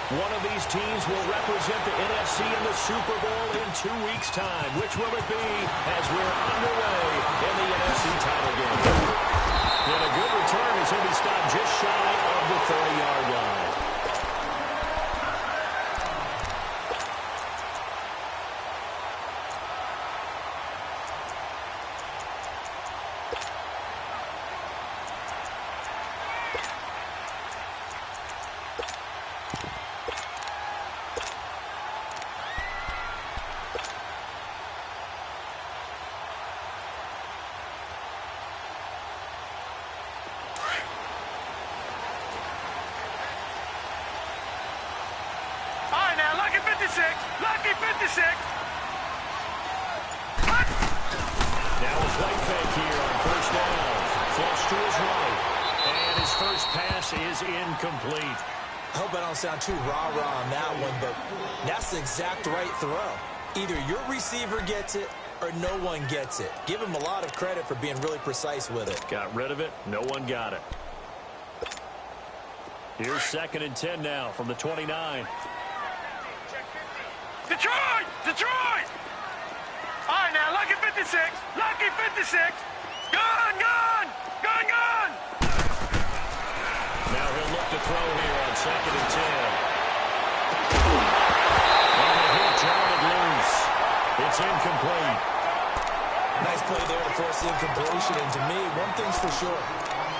One of these teams will represent the NFC in the Super Bowl in 2 weeks' time. Which will it be as we're underway in the NFC title game? And a good return as he'll be stopped just shy of the 30-yard line. Lucky 56. Now a play fake here on first down. Flush to his right. And his first pass is incomplete. I hope I don't sound too rah-rah on that one, but that's the exact right throw. Either your receiver gets it or no one gets it. Give him a lot of credit for being really precise with it. Got rid of it. No one got it. Here's 2nd and 10 now from the 29. Detroit! Detroit! All right, now, lucky 56. Lucky 56. Gone, gone! Gone, gone! Now he'll look to throw here on 2nd and 10. And he'll turn it loose. It's incomplete. Nice play there to force the incompletion. And to me, one thing's for sure.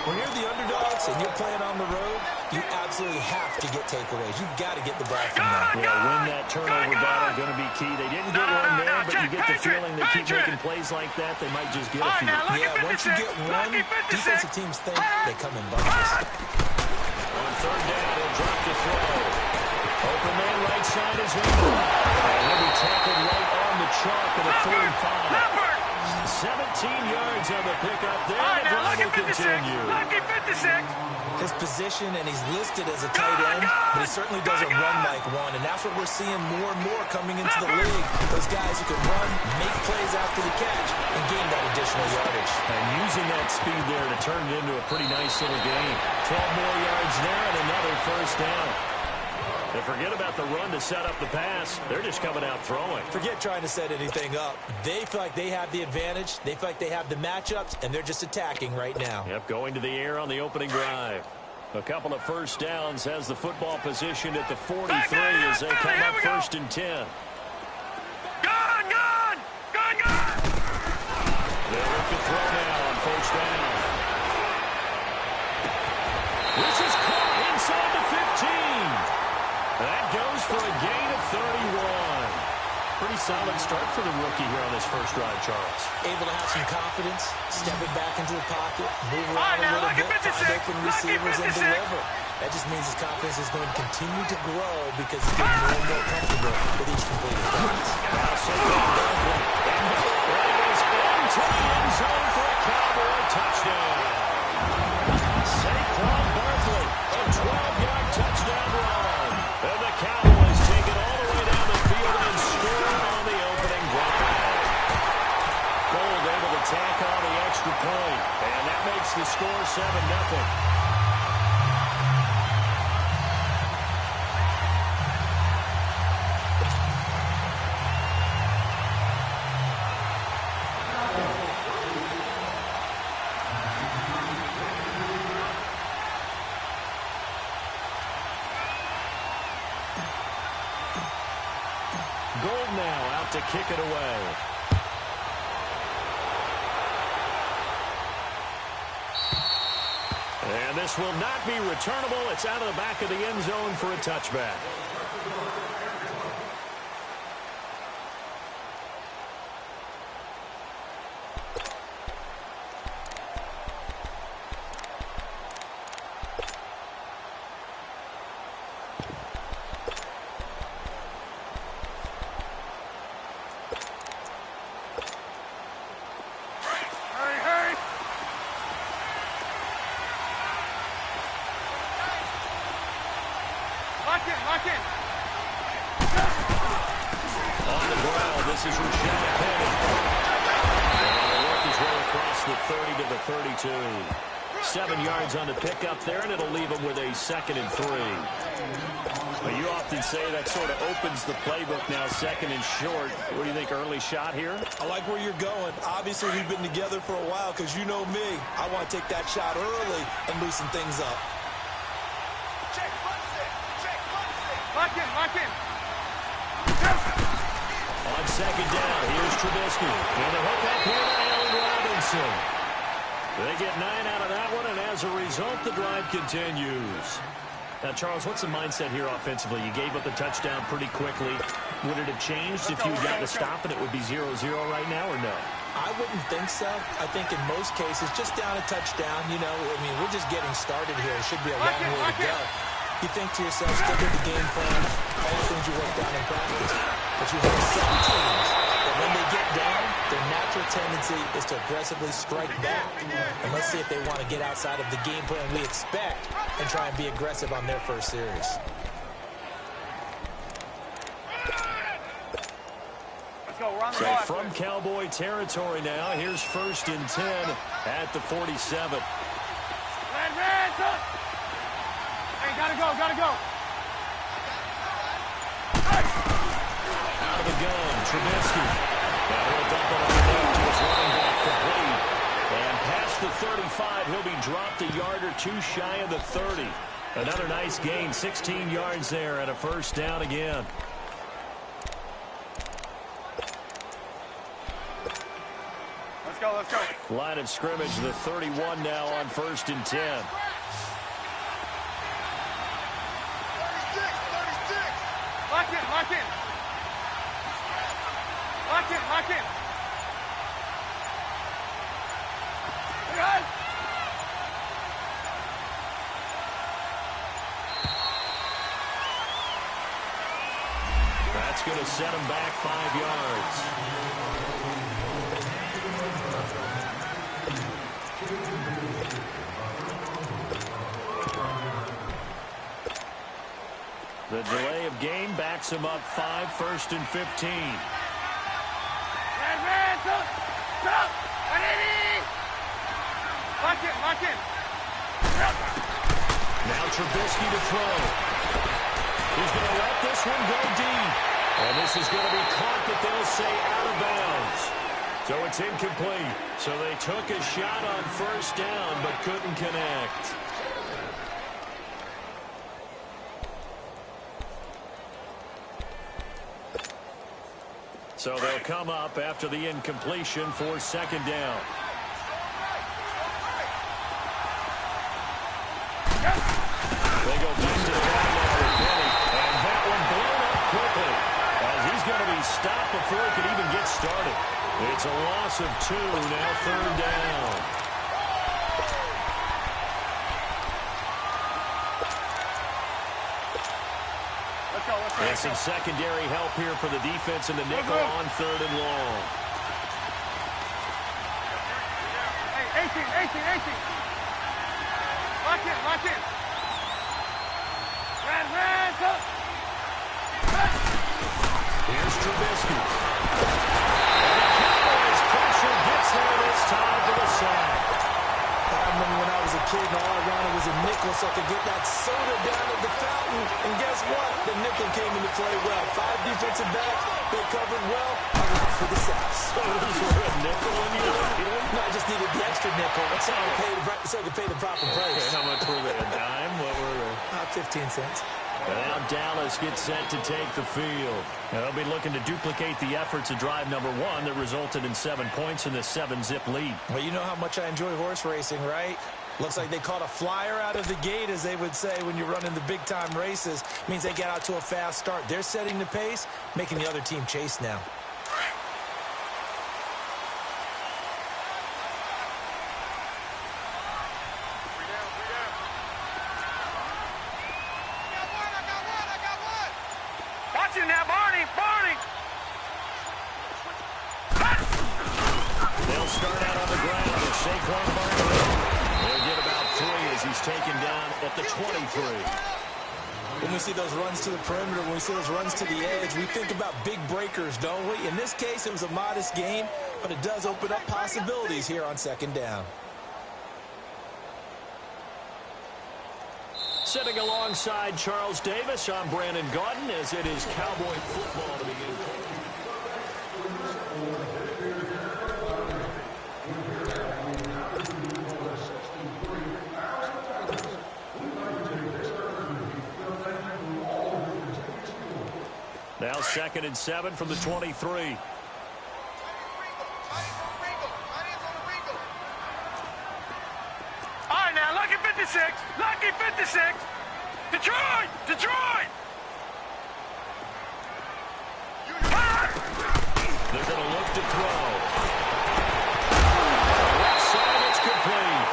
When you're the underdogs and you're playing on the road, you absolutely have to get takeaways. You've got to get the ball from them. Yeah, win that turnover battle going to be key. They didn't get one there, but you get the feeling they keep making plays like that, they might just get a few. Yeah, once you get one, defensive teams think they come in bunches. On 3rd down, he'll drop the throw. Open man right side is Ingram. And he'll be tackled right on the chalk of the 3rd and 5. 17 yards on the pickup there. The drive will continue. Lucky 56. His position, and he's listed as a tight end, but he certainly doesn't run like one, and that's what we're seeing more and more coming into the league. Those guys who can run, make plays after the catch, and gain that additional yardage. And using that speed there to turn it into a pretty nice little game. 12 more yards there and another first down. And forget about the run to set up the pass. They're just coming out throwing. Forget trying to set anything up. They feel like they have the advantage. They feel like they have the matchups, and they're just attacking right now. Yep, going to the air on the opening drive. A couple of first downs has the football positioned at the 43 as they come up 1st and 10. Gone, gone, gone, gone. They'll look to throw now on 1st down. This is caught inside the 15. That goes for a gain of 31. Pretty solid start for the rookie here on his first drive, Charles. Able to have some confidence, stepping back into the pocket, move around a little bit, find open receivers, and deliver. That just means his confidence is going to continue to grow because he's getting more and more comfortable with each completed pass. Now Saquon Barkley. And the ball is into the end zone for a Cowboy touchdown. Saquon Barkley, a 12-yard touchdown run. And the Cowboys take it all the way down the field and score on the opening drive. Gold able to tack on the extra point, and that makes the score 7-0. Gold now out to kick it away. And this will not be returnable. It's out of the back of the end zone for a touchback. On the ground, this is Rashad Penny. And he'll work his way across the 30 to the 32. 7 yards on the pickup there, and it'll leave him with a 2nd and 3. But you off often say that sort of opens the playbook now, second and short. What do you think, early shot here? I like where you're going. Obviously, we've been together for a while because you know me. I want to take that shot early and loosen things up. Check, punch it. Check, punch it. Lock in, lock in. On second down, here's Trubisky. And the hook up here to Allen Robinson. They get 9 out of that one, and as a result, the drive continues. Now, Charles, what's the mindset here offensively? You gave up the touchdown pretty quickly. Would it have changed if you had gotten a stop and it would be 0-0 right now, or no? I wouldn't think so. I think in most cases, just down a touchdown, you know, I mean, we're just getting started here. It should be a long way to go. You think to yourself, stick with the game plan, all the things you worked out in practice. But you have some teams that when they get down, their natural tendency is to aggressively strike back. And let's see if they want to get outside of the game plan we expect and try and be aggressive on their first series. Let's go, run the So ball. from Cowboy territory now, here's 1st and 10 at the 47. Red, up. Hey, gotta go, gotta go. Out of the gun, Trubisky. Now he'll dump it on the left to his running back, complete. And past the 35, he'll be dropped a yard or two shy of the 30. Another nice gain, 16 yards there and a first down again. Let's go, let's go. Line of scrimmage, the 31 now on 1st and 10. 36. Lock in, lock in. Lock in, lock in. Right. That's going to set him back 5 yards. The delay of game backs him up 5, 1st and 15. Red, up. Lock in, lock in. Now Trubisky to throw. He's going to let this one go deep. And this is going to be caught, but they'll say out of bounds. So it's incomplete. So they took a shot on 1st down, but couldn't connect. So they'll come up after the incompletion for 2nd down. They go back to the ground with Benny, and that one blown up quickly as he's going to be stopped before he can even get started. It's a loss of 2, now 3rd down. And some secondary help here for the defense in the nickel on 3rd and long. Hey, 18. Lock in. Red, up. Here's Trubisky. And the Cowboys pressure gets there this time to the side. I remember when I was a kid and all I wanted was a nickel so I could get that soda down at the fountain. And guess what? The nickel came into play well. 5 defensive backs, they covered well. I went for the sacks. Sodas were a nickel when you were here? No, I just needed the extra nickel so I could pay the proper price. Okay, how much were they? A dime? What were they? 15 cents. And now Dallas gets set to take the field. Now they'll be looking to duplicate the efforts of drive number 1 that resulted in 7 points in the 7-zip lead. Well, you know how much I enjoy horse racing, right? Looks like they caught a flyer out of the gate, as they would say when you're running the big-time races. Means they get out to a fast start. They're setting the pace, making the other team chase now. Now, Barney. They'll start out on the ground with Saquon Barkley. They'll get about 3 as he's taken down at the 23. When we see those runs to the perimeter, when we see those runs to the edge, we think about big breakers, don't we? In this case, it was a modest gain, but it does open up possibilities here on 2nd down. Sitting alongside Charles Davis, I'm Brandon Gaudin, as it is Cowboy football to begin. Now 2nd and 7 from the 23. All right, now, lucky 56. Lucky 56. Detroit! Detroit! They're going to look to throw. Left side, it's complete.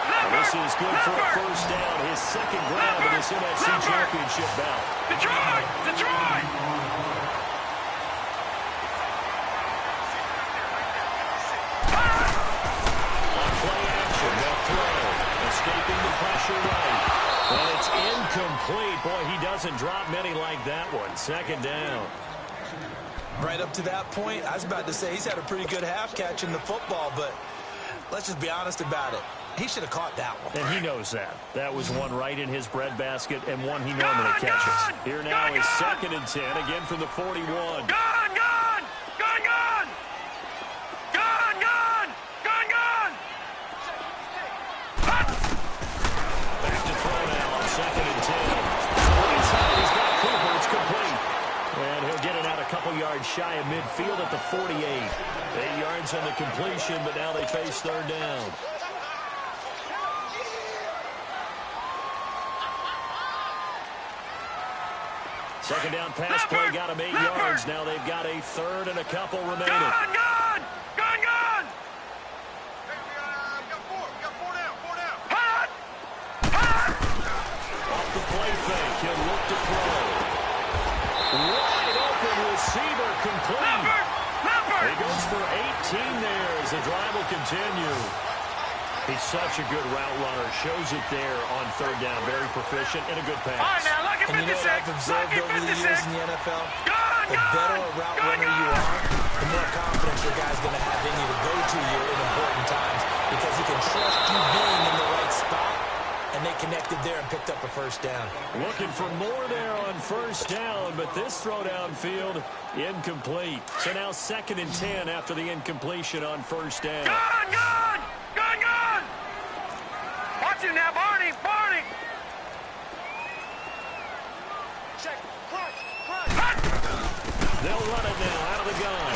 And this is good for a first down. His second grab in this NFC Championship bout. Detroit! Detroit! On play action, they'll throw. Escaping the pressure right. And it's incomplete. Boy, he doesn't drop many like that one. 2nd down. Right up to that point, I was about to say he's had a pretty good half catching the football, but let's just be honest about it. He should have caught that one. And he knows that. That was one right in his breadbasket and one he normally catches. Here now is 2nd and 10, again from the 41. Gone! Gone! Gone! Gone! Gone! Gone! Gone! Gone! Back to throw now on 2nd and 10. Inside, he's got Cooper. It's complete. And he'll get it out a couple yards shy of midfield at the 48. 8 yards on the completion, but now they face 3rd down. Second down pass play got him 8 yards. Now they've got a 3rd and a couple remaining. Gone! Gone! Gone! Gone! Hot! Hot! Off the play fake, he'll look to throw. Wide open receiver, complete. He goes for 18 there as the drive will continue. He's such a good route runner. Shows it there on 3rd down. Very proficient and a good pass. All right, now, lucky 56. And you know what I've observed over the years in the NFL? Gone! The better a route runner you are, the more confidence your guy's going to have in you to go to you in important times because he can trust you being in the right spot. And they connected there and picked up a first down. Looking for more there on 1st down, but this throw downfield, incomplete. So now 2nd and 10 after the incompletion on 1st down. Gone! Gone! Gone! Gone! Watch him now, Barney! Barney! Check. Crunch! Crunch! They'll run it now out of the gun.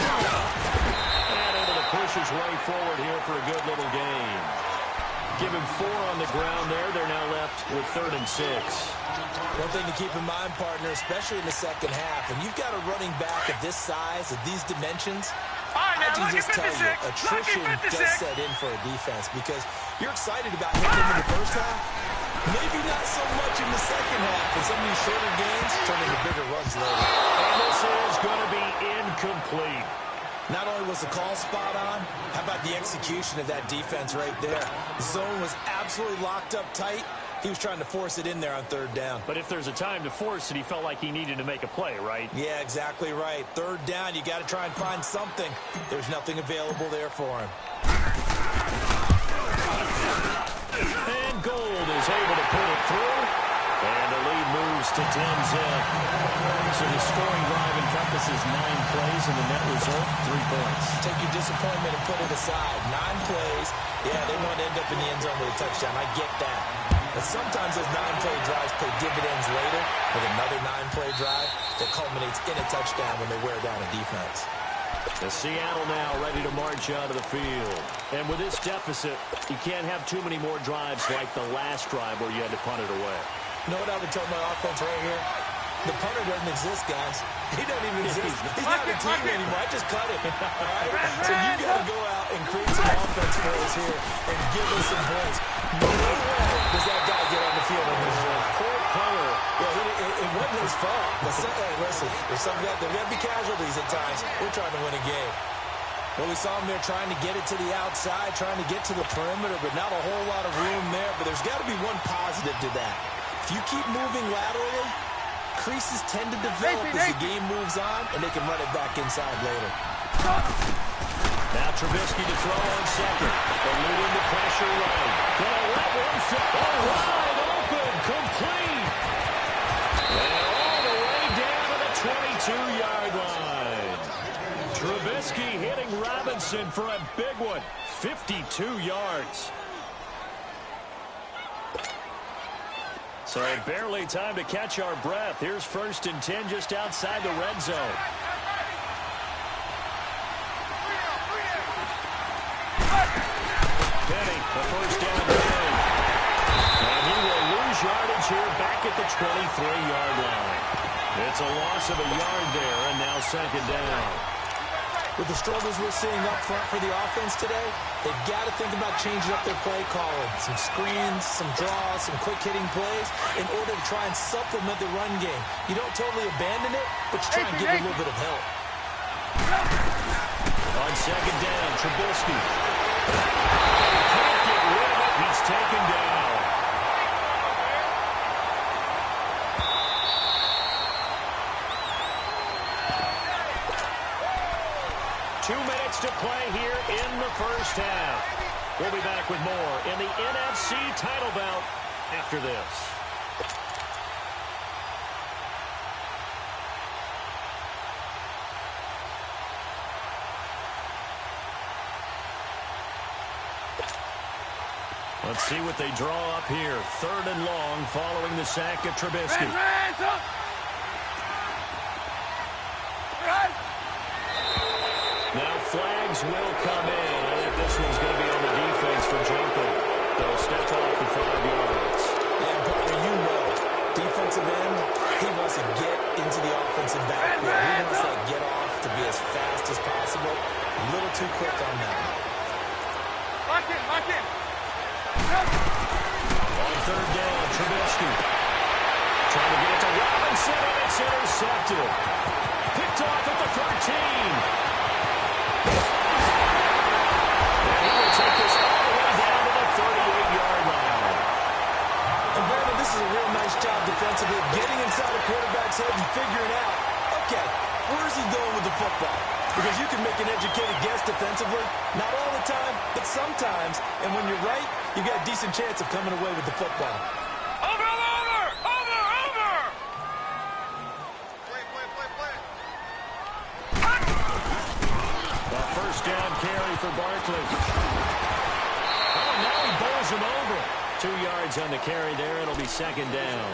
And able to push his way forward here for a good little gain. Give him 4 on the ground there. They're now left with 3rd and 6. One thing to keep in mind, partner, especially in the second half, when you've got a running back of this size, of these dimensions, I can just tell you, attrition does set in for a defense because you're excited about hitting him in the first half. Maybe not so much in the second half, but some of these shorter gains turn into bigger runs later. And this is going to be incomplete. Not only was the call spot on, how about the execution of that defense right there? The zone was absolutely locked up tight. He was trying to force it in there on 3rd down. But if there's a time to force it, he felt like he needed to make a play, right? Yeah, exactly right. 3rd down, you got to try and find something. There's nothing available there for him. And Gold is able to put it through. And the lead moves to 10-zip. So the scoring drive encompasses 9 plays, and the net result, 3 points. Take your disappointment and put it aside. 9 plays. Yeah, they want to end up in the end zone with a touchdown. I get that. But sometimes those 9-play drives pay dividends later with another 9-play drive that culminates in a touchdown when they wear down a defense. The Seattle now ready to march out of the field. And with this deficit, you can't have too many more drives like the last drive where you had to punt it away. You know what I would tell my offense right here? The punter doesn't exist, guys. He doesn't even exist. He's not a team anymore. I just cut him. All right? So you got to go out and create some offense for us here and give us some points. No way does that guy get on the field in this drive. Poor punter. Yeah, it wasn't his fault. Hey, listen, there's got to be casualties at times. We're trying to win a game. Well, we saw him there trying to get it to the outside, trying to get to the perimeter, but not a whole lot of room there. But there's got to be one positive to that. If you keep moving laterally, creases tend to develop as the game moves on, and they can run it back inside later. Now Trubisky to throw on 2nd. Eluding the pressure right. Gonna let one flip. Wide open. Complete. And all the way down to the 22-yard line. Trubisky hitting Robinson for a big one. 52 yards. So barely time to catch our breath. Here's 1st and 10 just outside the red zone. Penny, the first down play. And he will lose yardage here back at the 23-yard line. It's a loss of a yard there, and now 2nd down. With the struggles we're seeing up front for the offense today, they've got to think about changing up their play calling. Some screens, some draws, some quick-hitting plays in order to try and supplement the run game. You don't totally abandon it, but you try and give it a little bit of help. On 2nd down, Trubisky. Can't get rid of it. He's taken down. To play here in the first half. We'll be back with more in the NFC title bout after this. Let's see what they draw up here. 3rd and long following the sack of Trubisky. Now flags will come in. I think this one's going to be on the defense for jumping. They'll step off the 5 yards. And, partner, you know, defensive end, he wants to get into the offensive backfield. He wants that get off to be as fast as possible. A little too quick on that. Lock in. On 3rd down, Trubisky. Trying to get it to Robinson, and it's intercepted. Picked off at the 13. Take this all the way down to the 38-yard line. And, Brandon, this is a real nice job defensively, getting inside a quarterback's head and figuring out, okay, where's he going with the football? Because you can make an educated guess defensively, not all the time, but sometimes. And when you're right, you got a decent chance of coming away with the football. Over! The first down carry for Barkley. Oh, now he bowls him over. 2 yards on the carry there. It'll be 2nd down.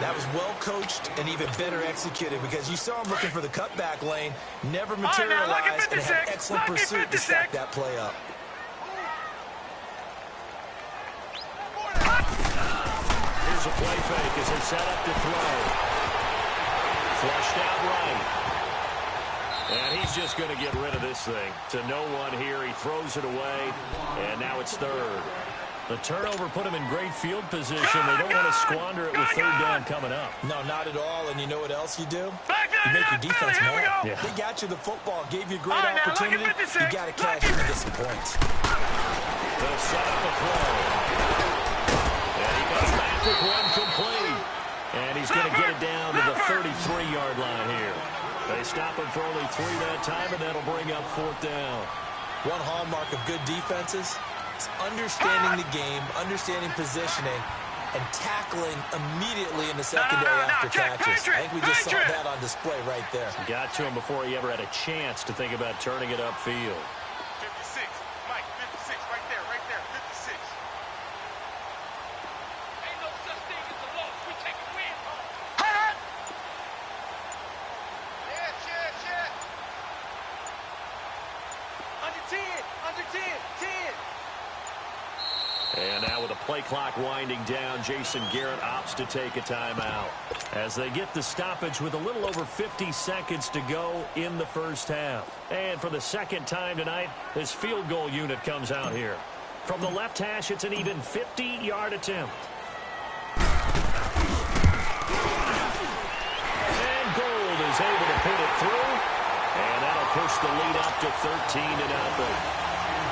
That was well coached and even better executed because you saw him looking for the cutback lane, never materialized, and had excellent pursuit to stack that play up. Here's a play fake as they set up to throw. Flushed out right. And he's just going to get rid of this thing. To no one here. He throws it away, and now it's 3rd. The turnover put him in great field position. They don't want to squander it with 3rd down coming up. No, not at all. And you know what else you do? You make your defense mad. Yeah. They got you the football, gave you a great opportunity. You got to cash in and get some points. They'll set up a throw. And he comes back with one complete. And he's going to get it down to the 33-yard line here. They stop him for only 3 that time, and that'll bring up 4th down. One hallmark of good defenses is understanding the game, understanding positioning, and tackling immediately in the secondary after catches. I think we just saw that on display right there. Got to him before he ever had a chance to think about turning it upfield. 56, Mike, 56, right there, 56. Ain't no such thing as a loss. We take a win. Under 10, 10. And now with the play clock winding down, Jason Garrett opts to take a timeout as they get the stoppage with a little over 50 seconds to go in the first half. And for the 2nd time tonight, this field goal unit comes out here. From the left hash, it's an even 50-yard attempt. And Gold is able to put it through, and that'll push the lead up to 13-0.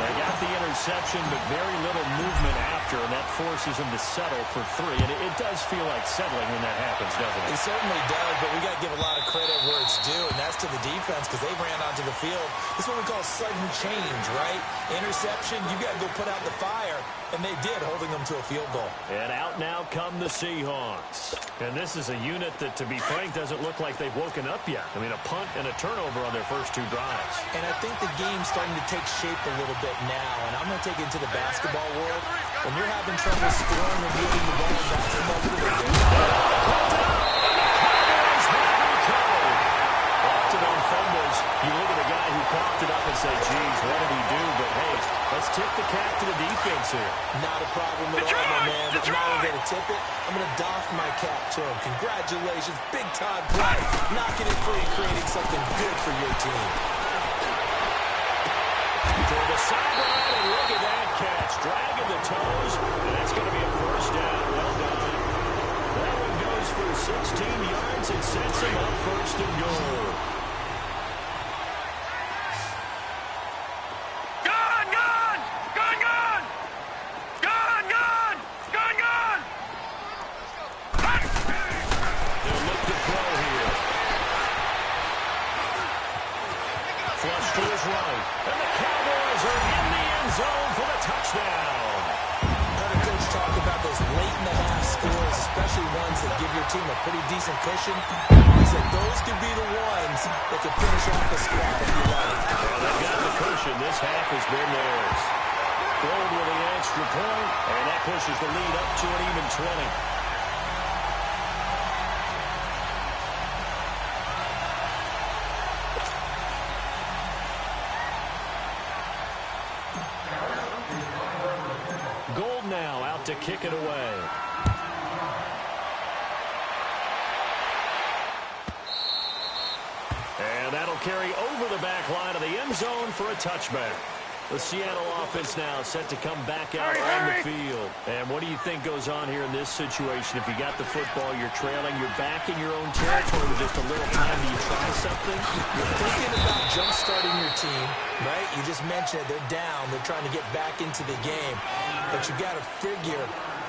They got the interception, but very little movement after, and that forces him to settle for 3. And it does feel like settling when that happens, doesn't it? It certainly does, but we got to give a lot of credit where it's due, and that's to the defense because they ran onto the field. This is what we call sudden change, right? Interception, you got to go put out the fire, and they did, holding them to a field goal. And out now come the Seahawks. And this is a unit that, to be frank, doesn't look like they've woken up yet. I mean, a punt and a turnover on their first 2 drives. And I think the game's starting to take shape a little bit now, and I'm going to take it into the basketball world. When you're having trouble scoring and moving the ball in basketball, Left it on fumbles. You look at the guy who popped it up and say, geez, what did he do? But, hey, let's tip the cap to the defense here. Not a problem at all, my man. But now I'm going to tip it. I'm going to doff my cap to him. Congratulations. Big-time play. Knocking it free, creating something good for your team. To the sideline, and look at that catch. Dragging the toes, and that's going to be a first down. Well done. That one goes for 16 yards and sets him up first and goal. Gun, gun! Gun, gun! Gun, gun! Gun, gun! They'll look to throw here. Flush to his right. And the Cowboys are in the end zone for the touchdown. Heard a coach talk about those late-in-the-half scores, especially ones that give your team a pretty decent cushion. He said those could be the ones that can finish off the squad if you like. Well, they've got the cushion. This half has been theirs. Gold with the extra point, and that pushes the lead up to an even 20. Now out to kick it away. And that'll carry over the back line of the end zone for a touchback. The Seattle offense now set to come back out on the field. And what do you think goes on here in this situation? If you got the football, you're trailing, you're back in your own territory with just a little time. Do you try something? You're thinking about jump-starting your team, right? You just mentioned it. They're down. They're trying to get back into the game. But you got to figure,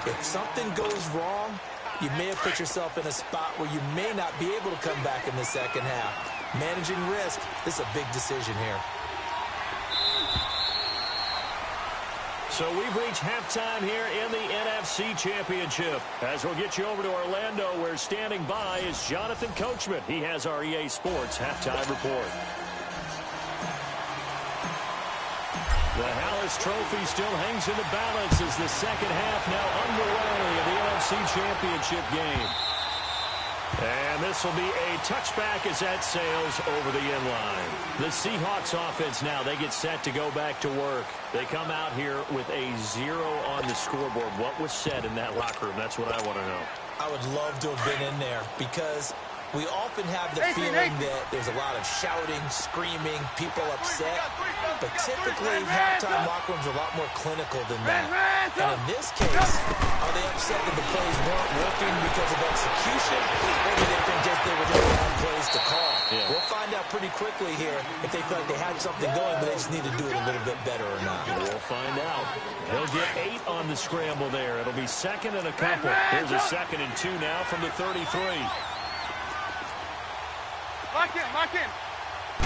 if something goes wrong, you may have put yourself in a spot where you may not be able to come back in the second half. Managing risk, this is a big decision here. So we've reached halftime here in the NFC Championship. As we'll get you over to Orlando, where standing by is Jonathan Coachman. He has our EA Sports halftime report. The Hallis Trophy still hangs in the balance as the second half now underway of the NFC Championship game. And this will be a touchback as that sails over the end line. The Seahawks offense now, they get set to go back to work. They come out here with a 0 on the scoreboard. What was said in that locker room? That's what I want to know. I would love to have been in there because we often have the feeling that there's a lot of shouting, screaming, people upset. But typically, halftime locker rooms are a lot more clinical than that. And in this case, are they upset that the plays weren't working because of execution? Or do they think they were just bad plays to call? Yeah. We'll find out pretty quickly here if they feel like they had something going, but they just need to do it a little bit better or not. We'll find out. They'll get 8 on the scramble there. It'll be second and a couple. Here's a 2nd and 2 now from the 33. Lock in, lock in.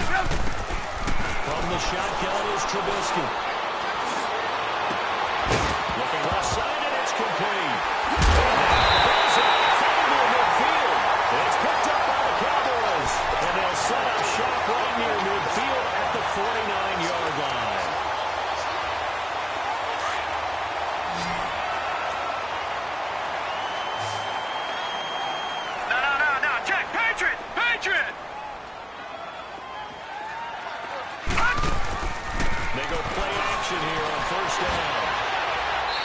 From the shotgun is Trubisky. Looking left side, and it's complete. There's a finger in midfield. It's picked up by the Cowboys. And they'll set up shop right near midfield at the 49-yard line. No. Check. Patriot. Patriot. They go play action here on first down.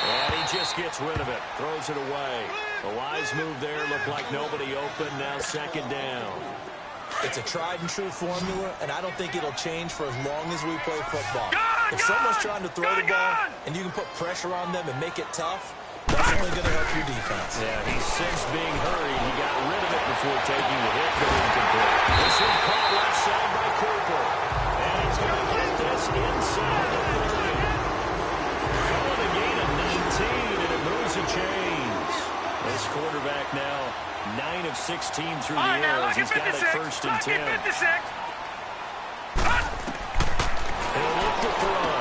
And he just gets rid of it. Throws it away. A wise move there. Looked like nobody open. Now 2nd down. It's a tried-and-true formula, and I don't think it'll change for as long as we play football. If Gun! someone's trying to throw the ball and you can put pressure on them and make it tough, that's only going to help your defense. Yeah, he sensed being hurried. He got rid of it before taking the hit, but incomplete. This one caught left side by Cooper. And he's going to get this inside the 30. of 16 through the air as he's got it first and 10. He'll look to throw.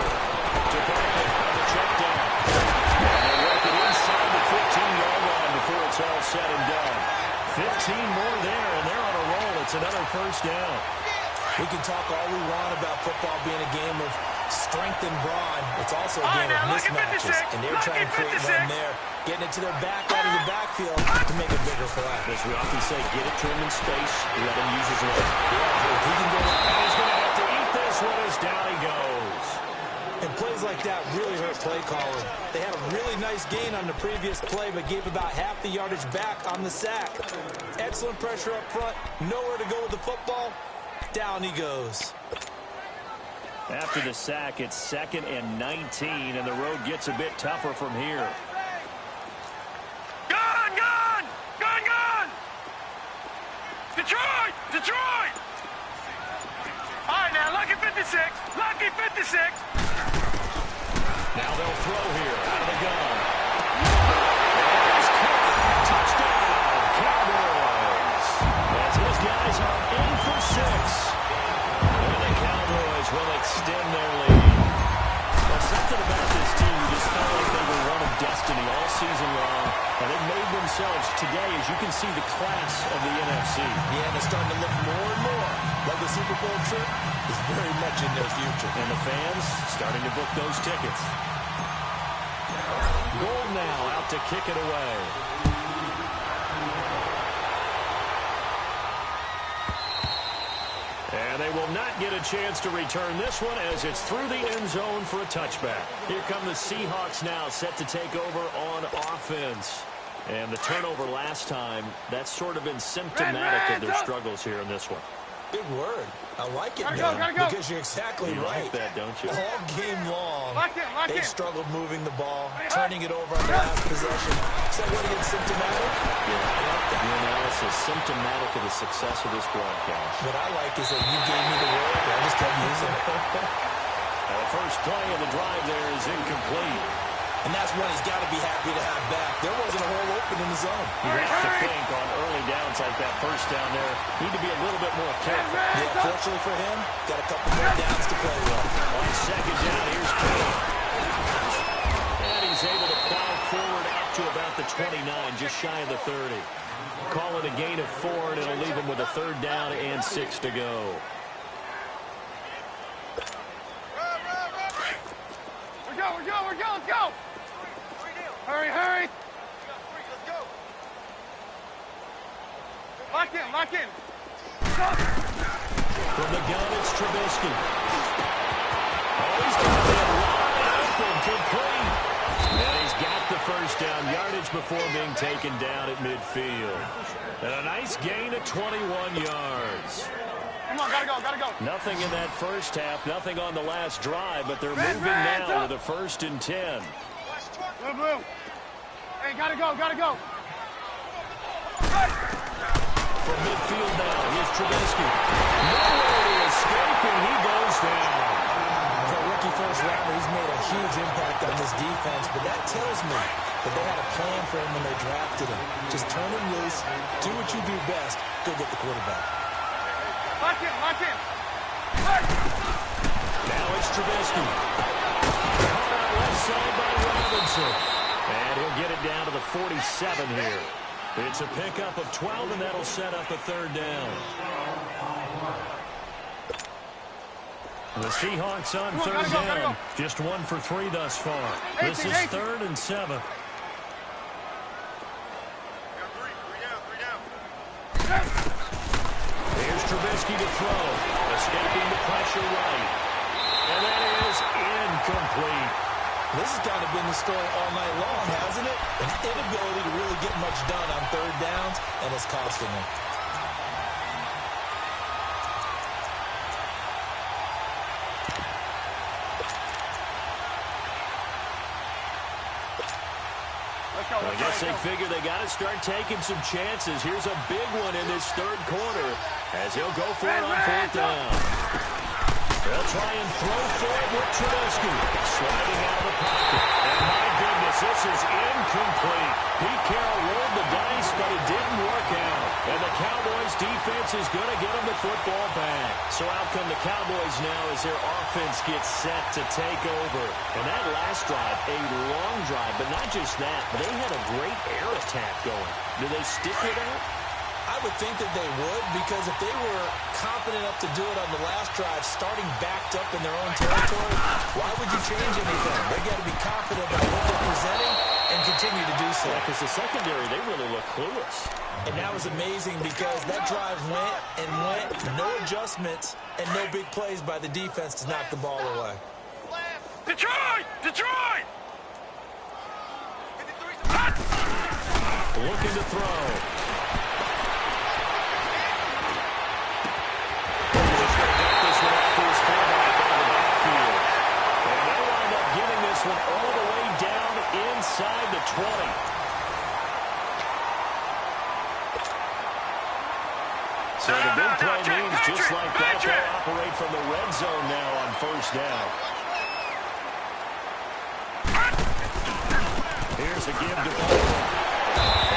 To Beckett on the check down. And they work it inside the 15-yard line before it's all said and done. 15 more there, and they're on a roll. It's another first down. We can talk all we want about football being a game of strength and brawn. It's also a game of mismatches, and they're trying to create one there, getting it to their back out of the backfield to make a bigger play. As we often say, get it to him in space, let him use his leg. Yeah, if he can get it. And he's going to have to eat this one as down he goes. And plays like that really hurt play calling. They had a really nice gain on the previous play, but gave about half the yardage back on the sack. Excellent pressure up front, nowhere to go with the football. Down he goes. After the sack, it's 2nd and 19, and the road gets a bit tougher from here. Gone, gone! Gone, gone! Detroit! Detroit! All right, now, lucky 56. Lucky 56. Now they'll throw here out of the gun. There's caught. Touchdown, Cowboys. As these guys are in for 6. And the Cowboys will extend their lead. Well, something about this team just felt like they were one of destiny all season long. And they made themselves today, as you can see, the class of the NFC. Yeah, and it's starting to look more and more like the Super Bowl trip is very much in their future. And the fans starting to book those tickets. Gold now out to kick it away. And they will not get a chance to return this one as it's through the end zone for a touchback. Here come the Seahawks now set to take over on offense. And the turnover last time, that's sort of been symptomatic of their struggles here in this one. Big word. I like it, Gotta go. because you're exactly right. Like that, don't you? All game long, Lock they in. struggled moving the ball, turning it over on the last possession. Is that what against symptomatic? Yeah, the analysis symptomatic of the success of this broadcast. What I like is that you gave me the word, and I just kept using it. The first play of the drive there is incomplete. And that's one he's got to be happy to have back. There wasn't a hole open in the zone. You have to think on early downs like that first down there, need to be a little bit more careful. Yeah, fortunately for him, got a couple more downs to play with. On 2nd down, here's King. And he's able to plow forward up to about the 29, just shy of the 30. Call it a gain of 4, and it'll leave him with a 3rd down and 6 to go. We're go, let's go! Hurry! Lock in! From the gun, it's Trubisky. Oh, he's got that wide open, complete. And he's got the first down yardage before being taken down at midfield. And a nice gain of 21 yards. Come on, gotta go. Nothing in that first half, nothing on the last drive, but they're moving now with a 1st and 10. Blue. Hey, gotta go. From midfield now, here's Trubisky. Nowhere to escape, and he goes down. For a rookie first rounder, he's made a huge impact on this defense, but that tells me that they had a plan for him when they drafted him. Just turn him loose, do what you do best, go get the quarterback. Lock in. Now it's Trubisky. Caught out left side by Robinson. And he'll get it down to the 47 here. It's a pickup of 12, and that'll set up a 3rd down. The Seahawks on 3rd down. Just 1 for 3 thus far. This is 3rd and 7. Here's Trubisky to throw. Escaping the pressure right. And that is incomplete. This has kind of been the story all night long, hasn't it? An inability to really get much done on 3rd downs, and it's costing them. I guess they figure they got to start taking some chances. Here's a big one in this 3rd quarter as he'll go for it on 4th down. They'll try and throw for it with Trubisky. Sliding out of the pocket. And my goodness, this is incomplete. Pete Carroll rolled the dice, but it didn't work out. And the Cowboys defense is going to get them the football back. So out come the Cowboys now as their offense gets set to take over. And that last drive, a long drive, but not just that. They had a great air attack going. Do they stick with that? I would think that they would, because if they were confident enough to do it on the last drive, starting backed up in their own territory, why would you change anything? They got to be confident about what they're presenting and continue to do so. Because the secondary, they really look clueless. And that was amazing because that drive went and went, no adjustments and no big plays by the defense to knock the ball away. Detroit! Detroit! Looking to throw. One all the way down inside the 20. So the big play means just like that, they'll operate from the red zone now on first down. Here's a give to Baldwin.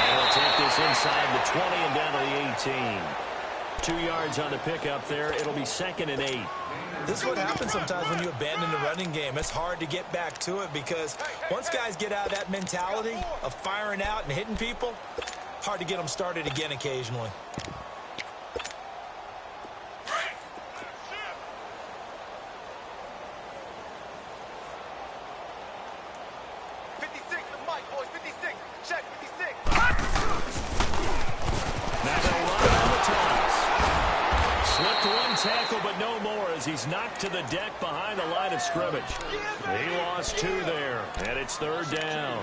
And he'll take this inside the 20 and down to the 18. 2 yards on the pickup there. It'll be 2nd and 8. This is what happens sometimes when you abandon the running game. It's hard to get back to it because once guys get out of that mentality of firing out and hitting people, hard to get them started again occasionally. Tackle, but no more as he's knocked to the deck behind the line of scrimmage. He lost 2 there, and it's 3rd down.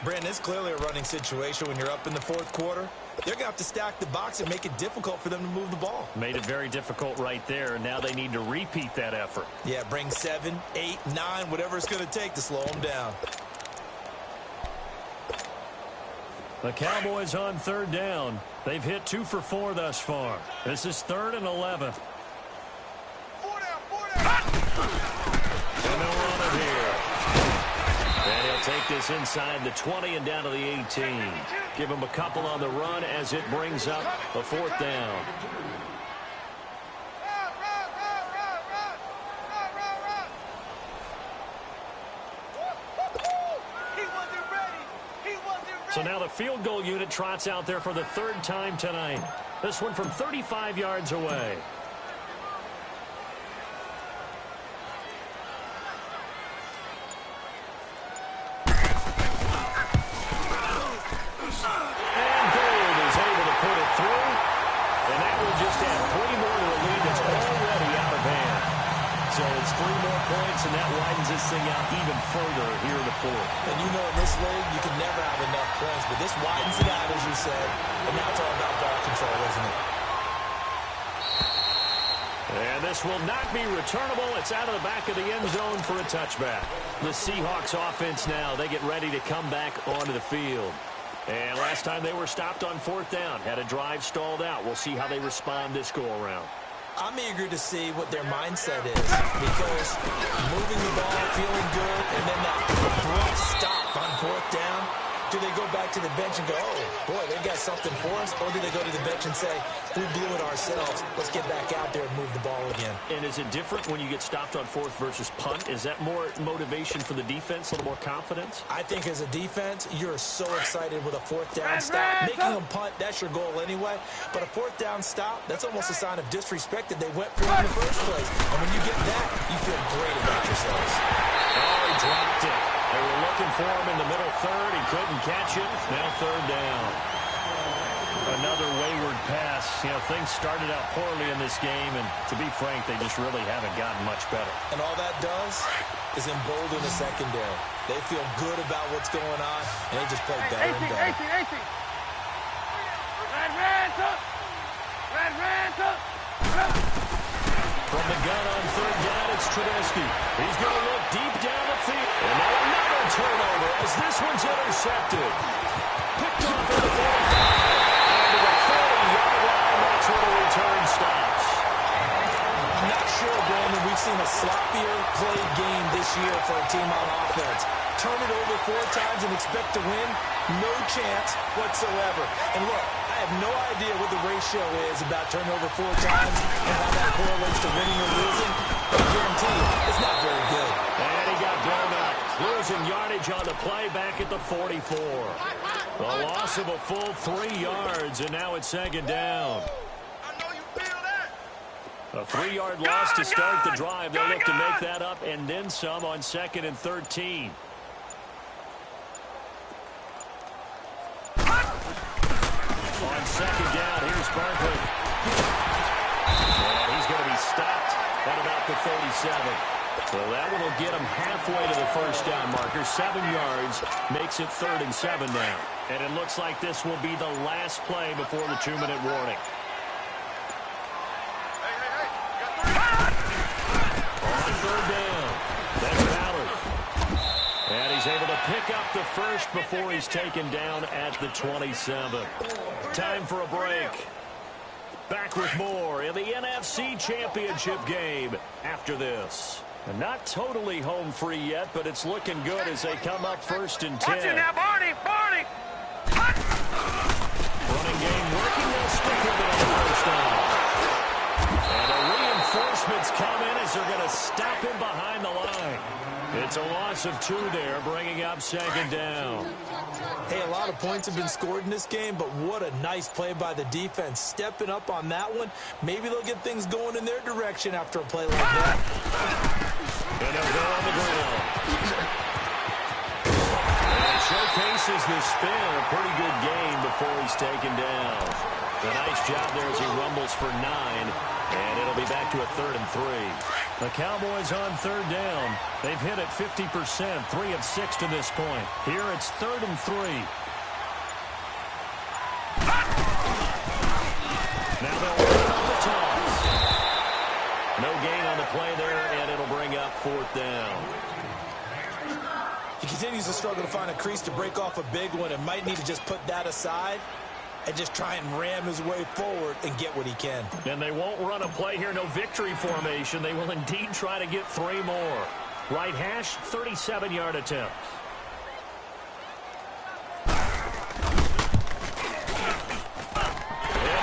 Brandon, it's clearly a running situation when you're up in the 4th quarter. They're going to have to stack the box and make it difficult for them to move the ball. Made it very difficult right there, and now they need to repeat that effort. Yeah, bring 7, 8, 9, whatever it's going to take to slow them down. The Cowboys on 3rd down. They've hit 2 for 4 thus far. This is 3rd and 11. And they'll run it here. And he'll take this inside the 20 and down to the 18. Give him a couple on the run as it brings up a 4th down. So now the field goal unit trots out there for the 3rd time tonight. This one from 35 yards away. And Gold is able to put it through. And that will just add 3 more to a lead that's already out of hand. So it's 3 more points, and that widens this thing out even further here in the 4th. And you know in this league, you can never have enough points, but this widens it out, as you said. And now it's all about ball control, isn't it? And this will not be returnable. It's out of the back of the end zone for a touchback. The Seahawks offense now, they get ready to come back onto the field. And last time they were stopped on 4th down, had a drive stalled out. We'll see how they respond this go-around. I'm eager to see what their mindset is because moving the ball, feeling good, and then that abrupt stop on 4th down, do they go back to the bench and go, oh, boy, they got something for us? Or do they go to the bench and say, we blew it ourselves. Let's get back out there and move the ball again. And is it different when you get stopped on 4th versus punt? Is that more motivation for the defense, a little more confidence? I think as a defense, you're so excited with a 4th down stop. Making them punt, that's your goal anyway. But a 4th down stop, that's almost a sign of disrespect that they went for it in the first place. And when you get that, you feel great about yourselves. Oh, he dropped it. They were looking for him in the middle 3rd. He couldn't catch it. Now 3rd down. Another wayward pass. You know, things started out poorly in this game, and to be frank, they just really haven't gotten much better. And all that does is embolden the secondary. They feel good about what's going on, and they just play better and better. From the gun on 3rd down, it's Trubisky. He's going to look deep down the field. And now another turnover as this one's intercepted. Picked off at the 45. And to the 40-yard line, that's where the return stops. I'm not sure, Brandon. We've deal for a team on offense. Turn it over 4 times and expect to win? No chance whatsoever. And look, I have no idea what the ratio is about turning over 4 times and how that correlates to winning or losing. I guarantee you, it's not very good. And he got blown up. Losing yardage on the play back at the 44. A loss of a full 3 yards, and now it's second down. A 3-yard loss to start the drive. They'll look to make that up and then some on 2nd and 13. On 2nd down, here's Barkley. And he's going to be stopped at about the 37. So that one will get him halfway to the first down marker. 7 yards makes it 3rd and 7 now. And it looks like this will be the last play before the 2-minute warning. On 3rd down, that's Ballard. And he's able to pick up the first before he's taken down at the 27. Time for a break. Back with more in the NFC Championship game after this. And not totally home free yet, but it's looking good as they come up 1st and 10. Watch it now, Barney! Barney! Running game working. They'll stick with it on the first down. And the reinforcements come in as they're going to stop him behind the line. It's a loss of 2 there, bringing up 2nd down. Hey, a lot of points have been scored in this game, but what a nice play by the defense. Stepping up on that one, maybe they'll get things going in their direction after a play like that. And they'll go on the ground. And it showcases the spin. A pretty good game before he's taken down. A nice job there as he rumbles for 9. And it'll be back to a 3rd and 3. The Cowboys on 3rd down. They've hit it 50%, 3 of 6 to this point. Here it's 3rd and 3. Now they'll run on the toss. No gain on the play there, and it'll bring up 4th down. He continues to struggle to find a crease to break off a big one and might need to just put that aside and just try and ram his way forward and get what he can. And they won't run a play here, no victory formation. They will indeed try to get 3 more. Right hash, 37-yard attempt. And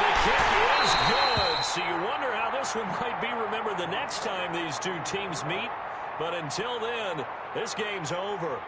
the kick is good. So you wonder how this one might be remembered the next time these two teams meet. But until then, this game's over.